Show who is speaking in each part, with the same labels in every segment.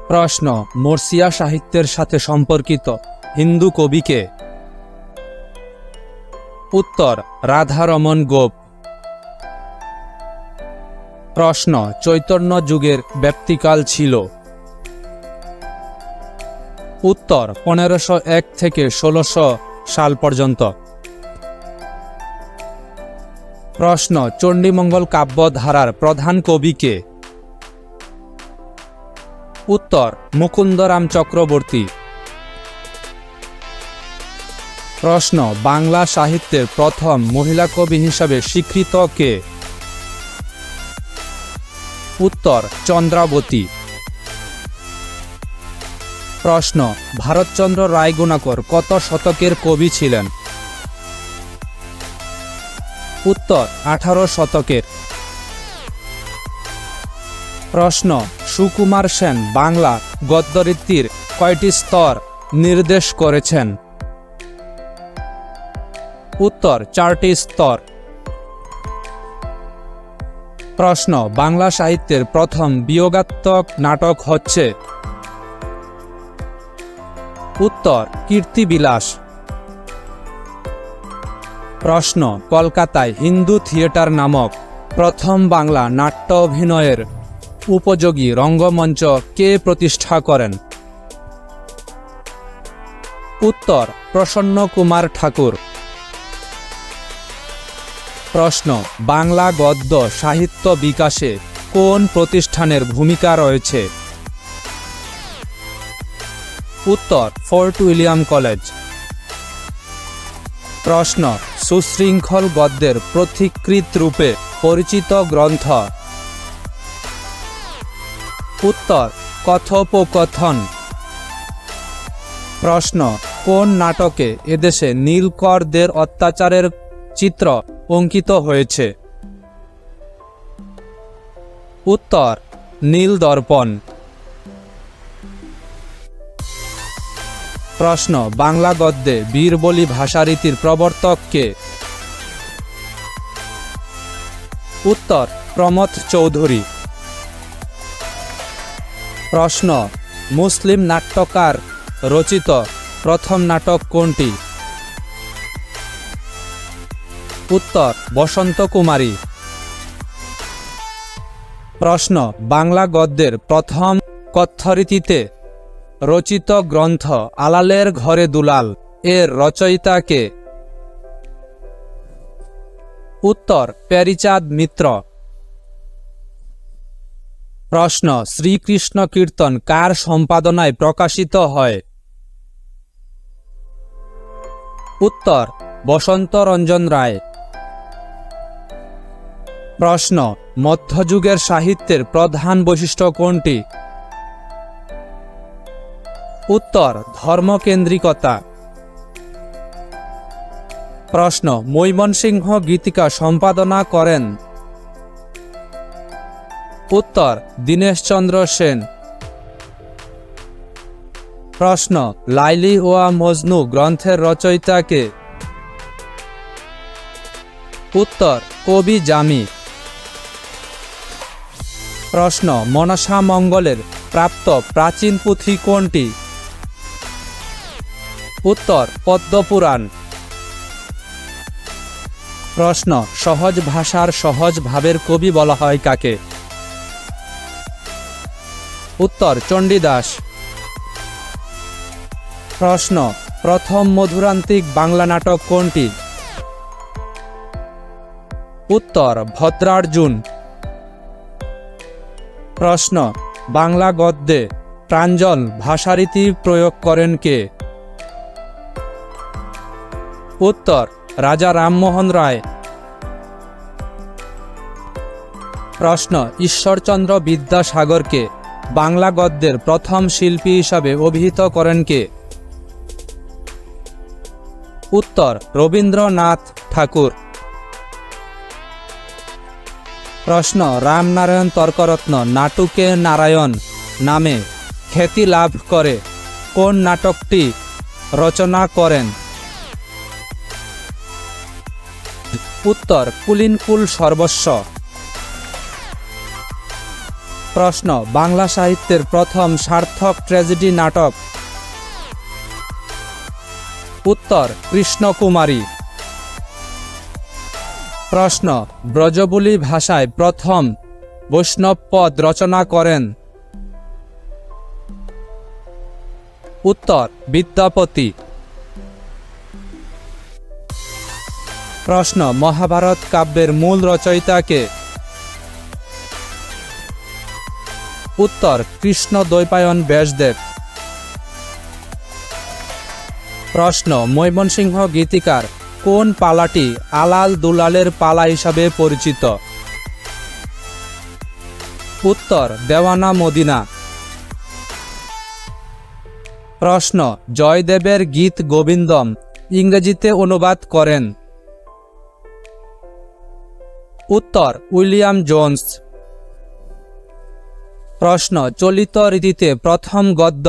Speaker 1: প্রশ্ন, মরসিয়া সাহিত্যের সাথে সম্পর্কিত হিন্দু কবি কে? উত্তর, রাধারমণ গোপ। প্রশ্ন, চৈতন্য যুগের ব্যাপ্তিকাল ছিল? উত্তর, 1501 থেকে 1600 সাল পর্যন্ত। প্রশ্ন, চণ্ডীমঙ্গল কাব্য ধারার প্রধান কবি কে? উত্তর, মুকুন্দরাম চক্রবর্তী। প্রশ্ন, বাংলা সাহিত্যের প্রথম মহিলা কবি হিসাবে স্বীকৃত কে? উত্তর, চন্দ্রাবতী। প্রশ্ন, ভারতচন্দ্র রায়গুণাকর কত শতকের কবি ছিলেন? উত্তর, 18 শতকের। প্রশ্ন, সুকুমার সেন বাংলা গদ্যরীতির কয়টি স্তর নির্দেশ করেছেন? উত্তর, 4টি স্তর। প্রশ্ন, বাংলা সাহিত্যের প্রথম বিয়োগাত্মক নাটক হচ্ছে? উত্তর, কীর্তিবিলাস। প্রশ্ন, কলকাতায় হিন্দু থিয়েটার নামক প্রথম বাংলা নাট্য অভিনয়ের উপযোগী রঙ্গমঞ্চ কে প্রতিষ্ঠা করেন? উত্তর, প্রসন্ন কুমার ঠাকুর। প্রশ্ন, বাংলা গদ্য সাহিত্য বিকাশে কোন প্রতিষ্ঠানের ভূমিকা রয়েছে? উত্তর, ফোর্ট উইলিয়াম কলেজ। প্রশ্ন, সুশৃঙ্খল গদ্যের পথিকৃৎ রূপে পরিচিত গ্রন্থ? উত্তর, কথোপকথন। প্রশ্ন, কোন নাটকে এদেশে নীলকরদের অত্যাচারের চিত্র অঙ্কিত হয়েছে? উত্তর, নীলদর্পণ। প্রশ্ন, বাংলা গদ্যে বীরবলি ভাষারীতির প্রবর্তক কে? উত্তর, প্রমথ চৌধুরী। প্রশ্ন, মুসলিম নাট্যকার রচিত প্রথম নাটক কোনটি? উত্তর, বসন্ত কুমারী। প্রশ্ন, বাংলা গদ্যের প্রথম কথ্যরীতিতে রচিত গ্রন্থ আলালের ঘরে দুলাল এর রচয়িতা কে? উত্তর, প্যারীচাঁদ মিত্র। প্রশ্ন, শ্রীকৃষ্ণ কীর্তন কার সম্পাদনায় প্রকাশিত হয়? উত্তর, বসন্ত রঞ্জন রায়। প্রশ্ন, মধ্যযুগের সাহিত্যের প্রধান বৈশিষ্ট্য কোনটি? উত্তর, ধর্মকেন্দ্রিকতা। প্রশ্ন, মৈমনসিংহ গীতিকা সম্পাদনা করেন? উত্তর, দীনেশচন্দ্র সেন। প্রশ্ন, লাইলি ওয়া মজনু গ্রন্থের রচয়িতা কে? উত্তর, কবি জামি। প্রশ্ন, মনসা মঙ্গলের প্রাপ্ত প্রাচীন পুঁথি কোনটি? উত্তর, পদ্মপুরাণ। প্রশ্ন, সহজ ভাষার সহজ ভাবের কবি বলা হয় কাকে? উত্তর, চণ্ডীদাস। প্রশ্ন, প্রথম মধুরান্তিক বাংলা নাটক কোনটি? উত্তর, ভদ্রার্জুন। প্রশ্ন, বাংলা গদ্যে প্রাঞ্জল ভাষারীতি প্রয়োগ করেন কে? উত্তর, রাজা রামমোহন রায়। প্রশ্ন, ঈশ্বরচন্দ্র বিদ্যাসাগরকে বাংলা গদ্যের প্রথম শিল্পী হিসাবে অভিহিত করেন কে? উত্তর, রবীন্দ্রনাথ ঠাকুর। প্রশ্ন, রামনারায়ণ তর্করত্ন নাটুকে নারায়ণ নামে খ্যাতি লাভ করে কোন নাটকটি রচনা করেন? উত্তর, কুলিনকুল সর্বস্ব। প্রশ্ন বাংলা সাহিত্যের প্রথম সার্থক ট্র্যাজেডি নাটক। উত্তর কৃষ্ণকুমারী। প্রশ্ন ব্রজবুলি ভাষায় প্রথম বৈষ্ণব পদ রচনা করেন। উত্তর বিদ্যাপতি। প্রশ্ন মহাভারত কাব্যের মূল রচয়িতা কে? উত্তর কৃষ্ণদ্বৈপায়ন ব্যাসদেব। প্রশ্ন ময়মনসিংহ গীতিকার কোন পালাটি আলাল দুলালের পালা হিসাবে পরিচিত? উত্তর দেওয়ানা মদিনা। প্রশ্ন জয়দেবের গীত গোবিন্দম ইংরেজিতে অনুবাদ করেন। উত্তর উইলিয়াম জোন্স। প্রশ্ন চলিত রীতিতে প্রথম গদ্য।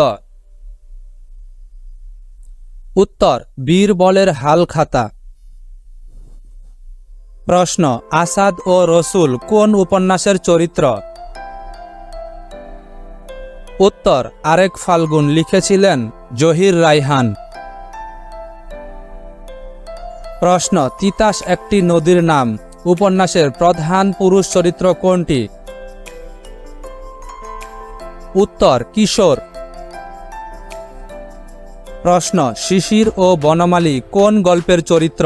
Speaker 1: উত্তর বীরবলের হালখাতা। প্রশ্ন আসাদ ও রসুল কোন উপন্যাসের চরিত্র? উত্তর আরেক ফাল্গুন লিখেছিলেন জহির রায়হান। প্রশ্ন তিতাস একটি নদীর নাম উপন্যাসের প্রধান পুরুষ চরিত্র কোনটি? উত্তর কিশোর। প্রশ্ন শিশির ও বনমালী কোন গল্পের চরিত্র?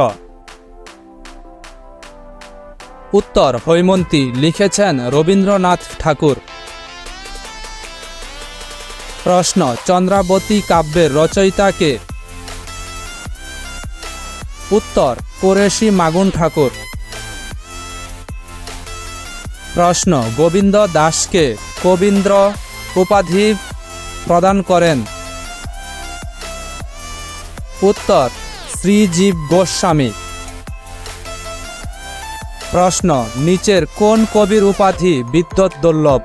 Speaker 1: উত্তর হৈমন্তী লিখেছেন রবীন্দ্রনাথ ঠাকুর। প্রশ্ন চন্দ্রাবতী কাব্যের রচয়িতা কে? উত্তর কোরেশী মাগুন ঠাকুর। প্রশ্ন গোবিন্দ দাসকে কবীন্দ্র উপাধি প্রদান করেন। উত্তর শ্রীজীব গোস্বামী। প্রশ্ন নিচের কোন কবির উপাধি বিদ্যুৎ দুর্লভ?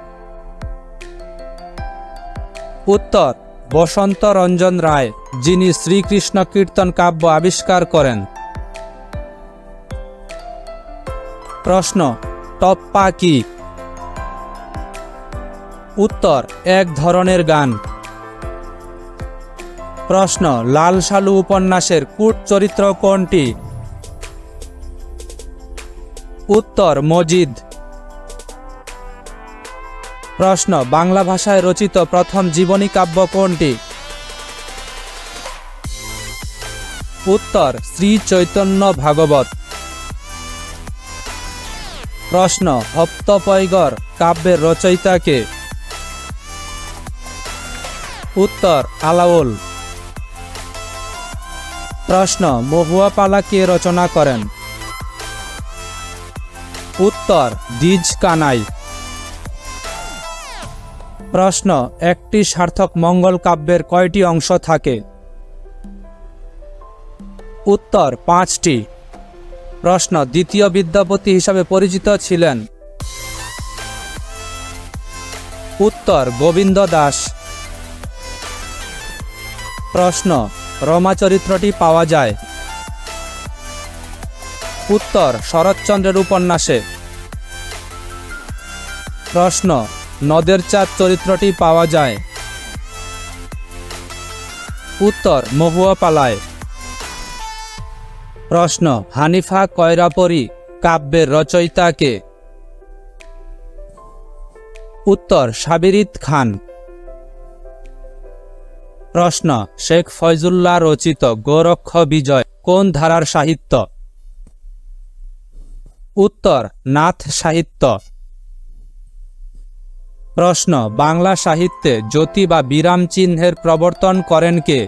Speaker 1: উত্তর বসন্ত রঞ্জন রায়, যিনি শ্রীকৃষ্ণ কীর্তন কাব্য আবিষ্কার করেন। প্রশ্ন টপ্পা কি? উত্তর এক ধরনের গান। প্রশ্ন লাল সালু উপন্যাসের কূট চরিত্র কোনটি? উত্তর মজিদ। প্রশ্ন বাংলা ভাষায় রচিত প্রথম জীবনী কাব্য কোনটি? উত্তর শ্রী চৈতন্য ভাগবত। প্রশ্ন হপ্তপৈগর কাব্যের রচয়িতা কে? উত্তর আলাওল। প্রশ্ন মহুয়া পালা কে রচনা করেন? উত্তর দ্বিজ কানাই। প্রশ্ন একটি সার্থক মঙ্গল কাব্যের কয়টি অংশ থাকে? উত্তর 5টি। প্রশ্ন দ্বিতীয় বিদ্যাপতি হিসাবে পরিচিত ছিলেন? উত্তর গোবিন্দ দাস। প্রশ্ন রমা চরিত্রটি পাওয়া যায়? উত্তর শরৎচন্দ্রের উপন্যাসে। প্রশ্ন নদের চাঁদ চরিত্রটি পাওয়া যায়? উত্তর মহুয়া পালায়। প্রশ্ন হানিফা কয়রাপরি কাব্যের রচয়িতা কে? উত্তর সাবিরিদ খান। প্রশ্ন শেখ ফয়জুল্লাহ রচিত গোরক্ষ বিজয় কোন ধারার সাহিত্য? উত্তর নাথ সাহিত্য। প্রশ্ন বাংলা সাহিত্যে জ্যোতি বা বিরাম চিহ্নের প্রবর্তন করেন কে?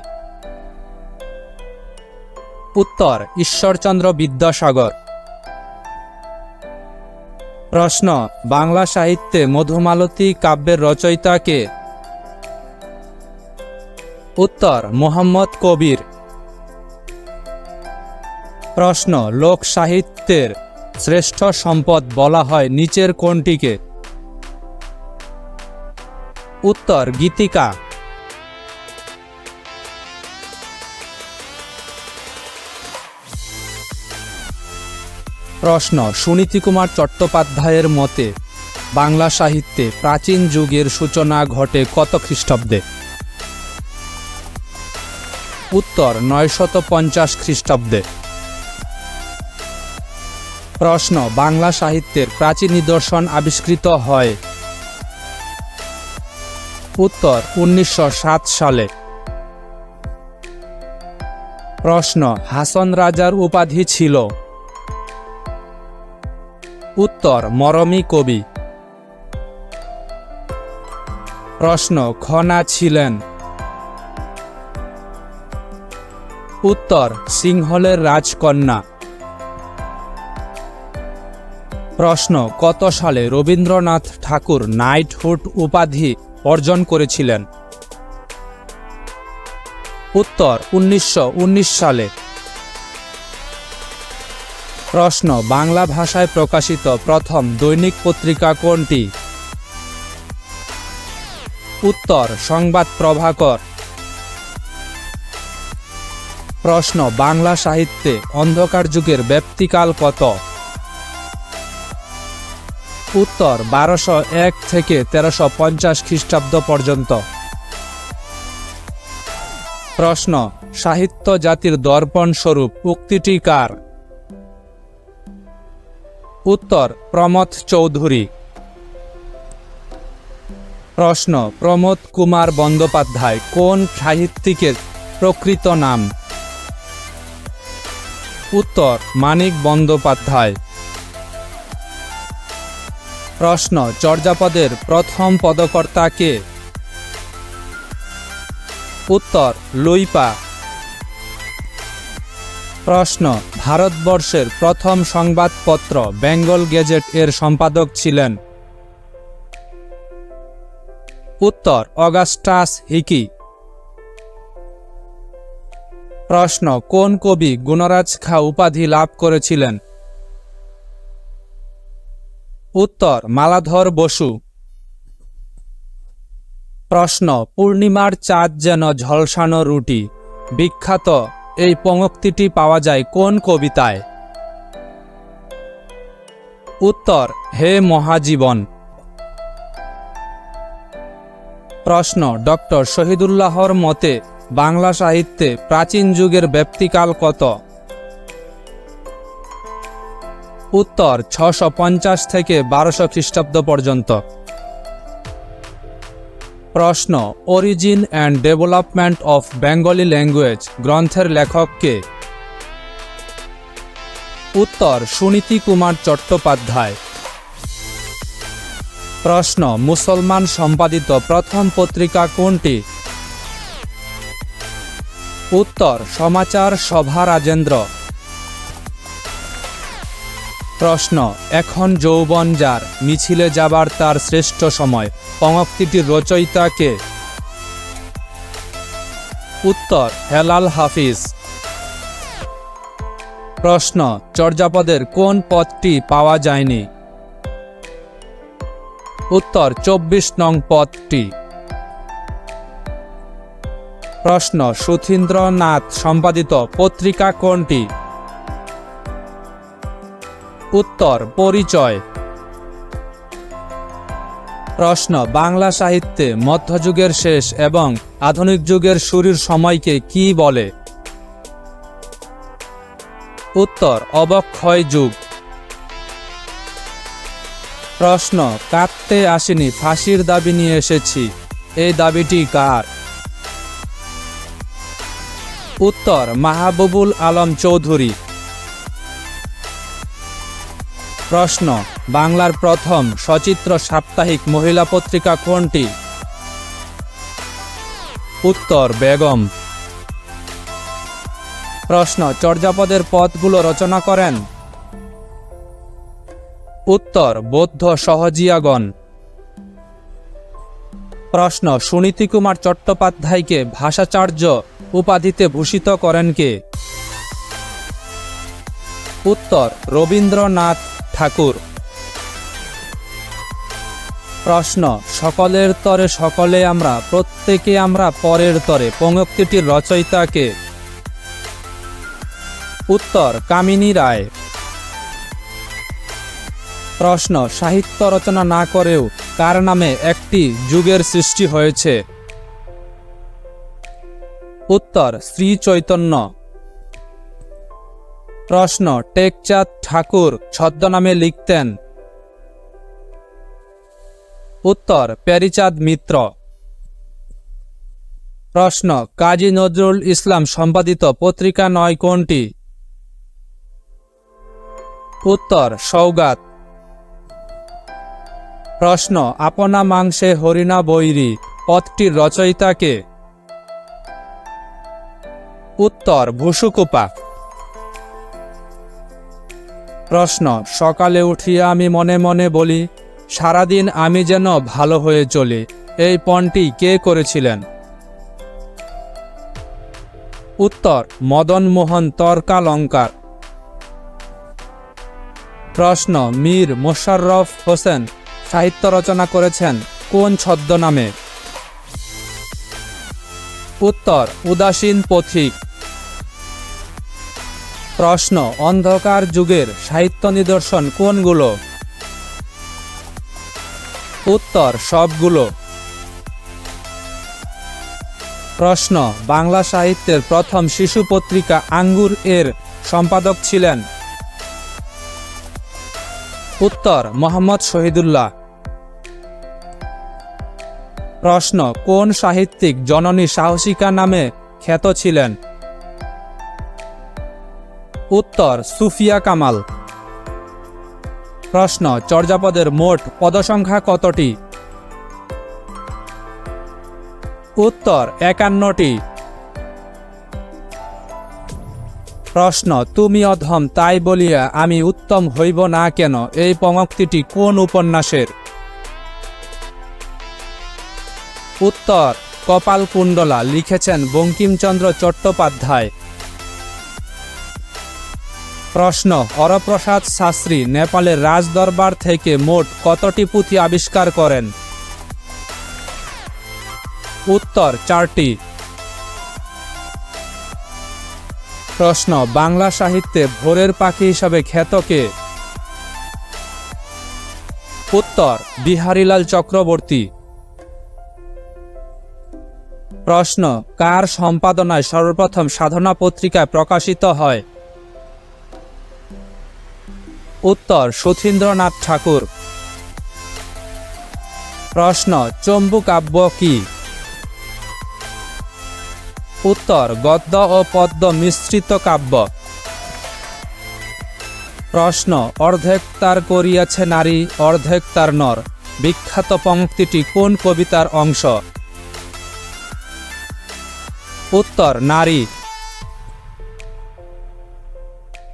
Speaker 1: উত্তর ঈশ্বরচন্দ্র বিদ্যাসাগর। প্রশ্ন বাংলা সাহিত্যে মধুমালতী কাব্যের রচয়িতা কে? উত্তর মুহাম্মদ কবির। প্রশ্ন লোক সাহিত্যের শ্রেষ্ঠ সম্পদ বলা হয় নিচের কোনটিকে? উত্তর গীতিকা। প্রশ্ন সুনীতিকুমার চট্টোপাধ্যায়ের মতে বাংলা সাহিত্যে প্রাচীন যুগের সূচনা ঘটে কত খ্রিস্টাব্দে? উত্তর 950 খ্রিস্টাব্দে। প্রশ্ন, বাংলা সাহিত্যের প্রাচীন নিদর্শন আবিষ্কৃত হয়? উত্তর 1907 সালে। প্রশ্ন, হাসন রাজার উপাধি ছিল? উত্তর মরমী কবি। প্রশ্ন, খনা ছিলেন? উত্তর সিংহলের রাজকন্যা। প্রশ্ন, কত সালে রবীন্দ্রনাথ ঠাকুর নাইটহুড উপাধি অর্জন করেছিলেন? উত্তর 1919 সালে। প্রশ্ন, বাংলা ভাষায় প্রকাশিত প্রথম দৈনিক পত্রিকা কোনটি? উত্তর সংবাদ প্রভাকর। প্রশ্ন, বাংলা সাহিত্যে অন্ধকার যুগের ব্যাপ্তিকাল কত? উত্তর 1201 থেকে 1350 খ্রিস্টাব্দ পর্যন্ত। প্রশ্ন, সাহিত্য জাতির দর্পণ স্বরূপ উক্তিটি কার? উত্তর প্রমথ চৌধুরী। প্রশ্ন, প্রমোদ কুমার বন্দ্যোপাধ্যায় কোন সাহিত্যিকের প্রকৃত নাম? উত্তর মানিক বন্দ্যোপাধ্যায়। প্রশ্ন, চর্যাপদের প্রথম পদকর্তা কে? উত্তর লুইপা। প্রশ্ন, ভারতবর্ষের প্রথম সংবাদপত্র বেঙ্গল গেজেট এর সম্পাদক ছিলেন? উত্তর অগাস্টাস হিকি। প্রশ্ন, কোন কবি গুণরাজ খাঁ উপাধি লাভ করেছিলেন? উত্তর মালাধর বসু। প্রশ্ন, পূর্ণিমার চাঁদ যেন ঝলসানো রুটি বিখ্যাত এই পঙ্ক্তিটি পাওয়া যায় কোন কবিতায়? উত্তর হে মহাজীবন। প্রশ্ন, ডক্টর শহীদুল্লাহর মতে বাংলা সাহিত্যে প্রাচীন যুগের ব্যাপ্তিকাল কত? উত্তর 650 থেকে 1200 খ্রিস্টাব্দ পর্যন্ত। প্রশ্ন, origin and development of Bengali language গ্রন্থের লেখক কে? উত্তর সুনীতি কুমার চট্টোপাধ্যায়। প্রশ্ন, মুসলমান সম্পাদিত প্রথম পত্রিকা কোনটি? উত্তর সমাচার সভা রাজেন্দ্র। প্রশ্ন, এখন যৌবন যার মিছিলে যাবার তার শ্রেষ্ঠ সময় পঙ্ক্তিটির রচয়িতা কে? উত্তর হেলাল হাফিজ। প্রশ্ন, চর্যাপদের কোন পদটি পাওয়া যায়নি? উত্তর 24 নং পদটি। প্রশ্ন, সুধীন্দ্রনাথ সম্পাদিত পত্রিকা কোনটি? উত্তর পরিচয়। প্রশ্ন, বাংলা সাহিত্যে মধ্যযুগের শেষ এবং আধুনিক যুগের শুরুর সময়কে কি বলে? উত্তর অবক্ষয় যুগ। প্রশ্ন, কাঁদতে আসিনি ফাঁসির দাবি নিয়ে এসেছি এই দাবিটি কার? উত্তর মাহবুবুল আলম চৌধুরী। প্রশ্ন, বাংলার প্রথম সচিত্র সাপ্তাহিক মহিলা পত্রিকা কোনটি? উত্তর বেগম। প্রশ্ন, চর্যাপদের পদগুলো রচনা করেন? উত্তর বৌদ্ধ সহজিয়াগণ। প্রশ্ন, সুনীতি কুমার চট্টোপাধ্যায়কে ভাষাচার্য উপাধিতে ভূষিত করেন কে? উত্তর রবীন্দ্রনাথ ঠাকুর। প্রশ্ন, সকলের তরে সকলে আমরা প্রত্যেকে আমরা পরের তরে পঙ্ক্তিটির রচয়িতা কে? উত্তর কামিনী রায়। প্রশ্ন, সাহিত্য রচনা না করেও কার নামে একটি যুগের সৃষ্টি হয়েছে? উত্তর, শ্রী চৈতন্য। প্রশ্ন, টেকচাঁদ ঠাকুর ছদ্মনামে লিখতেন? উত্তর, প্যারীচাঁদ মিত্র। প্রশ্ন, কাজী নজরুল ইসলাম সম্পাদিত পত্রিকা নয় কোনটি? উত্তর, সওগাত। প্রশ্ন, আপনা মাংসে হরিণা বৈরী পদটির রচয়িতা কে? উত্তর, ভুসুকুপা। প্রশ্ন, সকালে উঠিয়া আমি মনে মনে বলি, সারাদিন আমি যেন ভালো হয়ে চলি, এই পণটি কে করেছিলেন? উত্তর, মদন মোহন তর্কালঙ্কার। প্রশ্ন, মীর মোশাররফ হোসেন সাহিত্য রচনা করেছেন কোন ছদ্মনামে? উত্তর, উদাসীন পথিক। প্রশ্ন, অন্ধকার যুগের সাহিত্য নিদর্শন কোনগুলো? উত্তর, সবগুলো। প্রশ্ন, বাংলা সাহিত্যের প্রথম শিশু পত্রিকা আঙ্গুর এর সম্পাদক ছিলেন? উত্তর, মোহাম্মদ শহীদুল্লাহ। প্রশ্ন, কোন সাহিত্যিক জননী সাহসিকা নামে খ্যাত ছিলেন? উত্তর, সুফিয়া কামাল। প্রশ্ন, চর্যাপদের মোট পদসংখ্যা কতটি? উত্তর, 51টি। প্রশ্ন, তুমি অধম তাই বলিয়া আমি উত্তম হইব না কেন, এই পঙ্ক্তিটি কোন উপন্যাসের? উত্তর, কপালকুণ্ডলা, লিখেছেন বঙ্কিমচন্দ্র চট্টোপাধ্যায়। প্রশ্ন, হরপ্রসাদ শাস্ত্রী নেপালের রাজদরবার থেকে মোট কতটি পুঁথি আবিষ্কার করেন? উত্তর, 4টি। প্রশ্ন, বাংলা সাহিত্যে ভোরের পাখি হিসাবে খ্যাত কে? উত্তর, বিহারীলাল চক্রবর্তী। প্রশ্ন, কার সম্পাদনায় সর্বপ্রথম সাধনা পত্রিকা প্রকাশিত হয়? উত্তর, শচীন্দ্রনাথ ঠাকুর। প্রশ্ন, চম্বু কাব্য কি? উত্তর, গদ্য ও পদ্য মিশ্রিত কাব্য। প্রশ্ন, অর্ধেক তার করিয়াছে নারী, অর্ধেক তার নর, বিখ্যাত পঙ্ক্তিটি কোন কবিতার অংশ? উত্তর, নারী।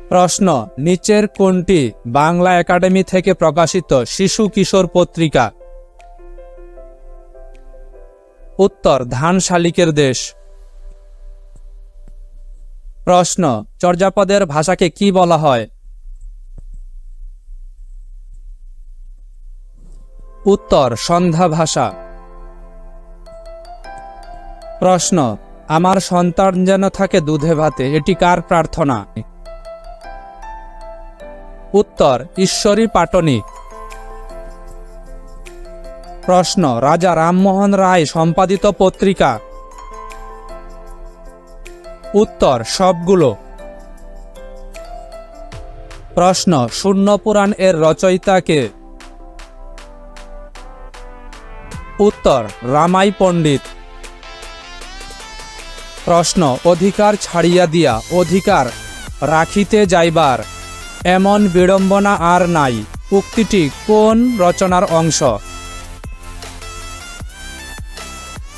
Speaker 1: প্রশ্ন, নিচের কোনটি বাংলা একাডেমি থেকে প্রকাশিত শিশু কিশোর পত্রিকা? উত্তর, ধান শালিকের দেশ। প্রশ্ন, চর্যাপদের ভাষাকে কি বলা হয়? উত্তর, সন্ধ্যা ভাষা। প্রশ্ন, আমার সন্তান যেন থাকে দুধে ভাতে, এটি কার প্রার্থনা? উত্তর, ঈশ্বরী পাটনি। প্রশ্ন, রাজা রামমোহন রায় সম্পাদিত পত্রিকা? উত্তর, সবগুলো। প্রশ্ন, শূন্য পুরাণ এর রচয়িতা কে? উত্তর, রামাই পণ্ডিত। প্রশ্ন, অধিকার ছাড়িয়া দিয়া অধিকার রাখিতে যাইবার এমন বিড়ম্বনা আর নাই, উক্তিটি কোন রচনার অংশ?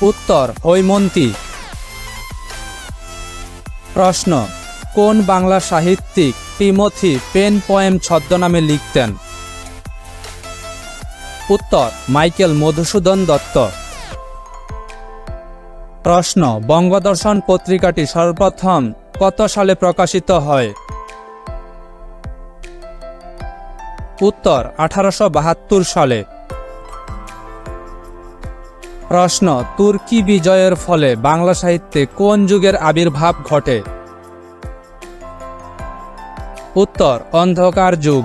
Speaker 1: উত্তর, হৈমন্তী। প্রশ্ন, কোন বাংলা সাহিত্যিক টিমোথি পেন পোয়েম ছদ্মনামে লিখতেন? উত্তর, মাইকেল মধুসূদন দত্ত। প্রশ্ন, বঙ্গদর্শন পত্রিকাটি সর্বপ্রথম কত সালে প্রকাশিত হয়? উত্তর, 1872 সালে। প্রশ্ন, তুর্কি বিজয়ের ফলে বাংলা সাহিত্যে কোন যুগের আবির্ভাব ঘটে? উত্তর, অন্ধকার যুগ।